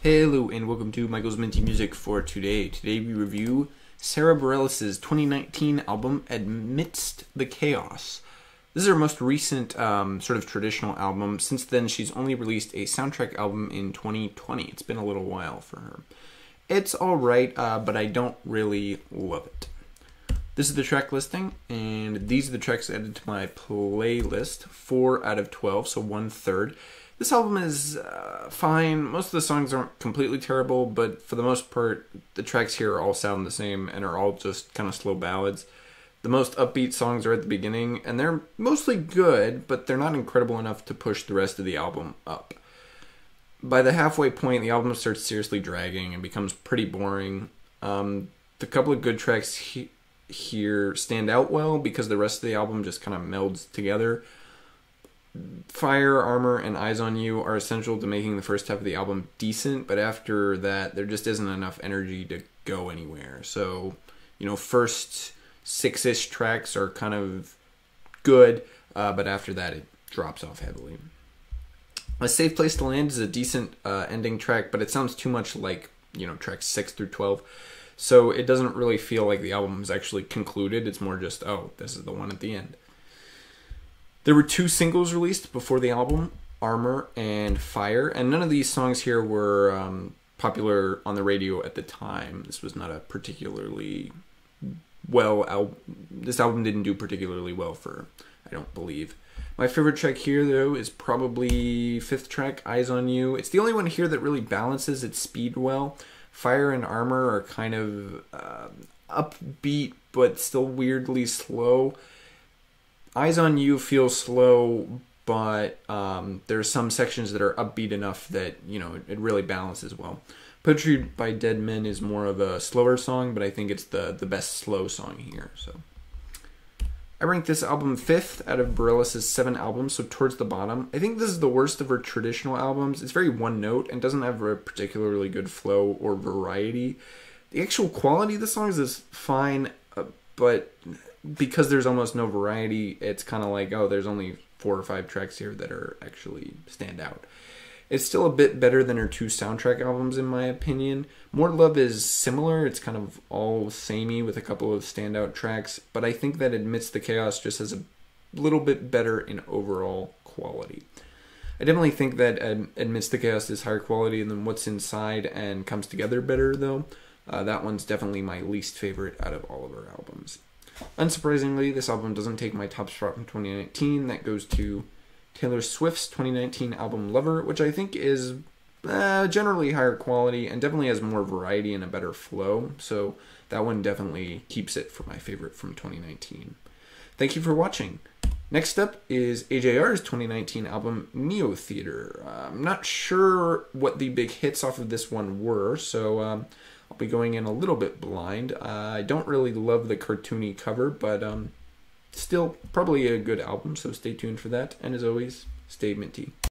Hello and welcome to Michael's Minty Music for today. Today we review Sara Bareilles' 2019 album, Amidst the Chaos. This is her most recent sort of traditional album. Since then, she's only released a soundtrack album in 2020. It's been a little while for her. It's alright, but I don't really love it. This is the track listing, and these are the tracks added to my playlist. 4 out of 12, so 1/3. This album is fine. Most of the songs aren't completely terrible, but for the most part, the tracks here all sound the same and are all just kind of slow ballads. The most upbeat songs are at the beginning, and they're mostly good, but they're not incredible enough to push the rest of the album up. By the halfway point, the album starts seriously dragging and becomes pretty boring. The couple of good tracks here stand out well because the rest of the album just kind of melds together. Fire, Armor, and Eyes on You are essential to making the first half of the album decent, but after that, there just isn't enough energy to go anywhere. So, first 6-ish tracks are kind of good, but after that, it drops off heavily. A Safe Place to Land is a decent ending track, but it sounds too much like, tracks 6 through 12. So it doesn't really feel like the album is actually concluded. It's more just, oh, this is the one at the end. There were 2 singles released before the album, Armor and Fire, and none of these songs here were popular on the radio at the time. This was not a particularly this album didn't do particularly well for, I don't believe. My favorite track here, though, is probably 5th track, Eyes on You. It's the only one here that really balances its speed well. Fire and Armor are kind of upbeat, but still weirdly slow. Eyes on You feels slow, but there's some sections that are upbeat enough that, it really balances well. Poetry by Dead Men is more of a slower song, but I think it's the best slow song here. So I rank this album 5th out of Bareilles' 7 albums, so towards the bottom. I think this is the worst of her traditional albums. It's very one note and doesn't have a particularly good flow or variety. The actual quality of the songs is fine, but because there's almost no variety, it's kind of like, oh, there's only 4 or 5 tracks here that are actually stand out. It's still a bit better than her 2 soundtrack albums, in my opinion. More Love is similar. It's kind of all samey with a couple of standout tracks, but I think that Amidst the Chaos just has a little bit better in overall quality. I definitely think that Amidst the Chaos is higher quality than What's Inside and comes together better, though. That one's definitely my least favorite out of all of her albums. Unsurprisingly, this album doesn't take my top spot from 2019. That goes to Taylor Swift's 2019 album Lover, which I think is generally higher quality and definitely has more variety and a better flow. So that one definitely keeps it for my favorite from 2019. Thank you for watching. Next up is AJR's 2019 album Neotheater. I'm not sure what the big hits off of this one were, so I'll be going in a little bit blind. I don't really love the cartoony cover, but still probably a good album, so stay tuned for that. And as always, stay minty.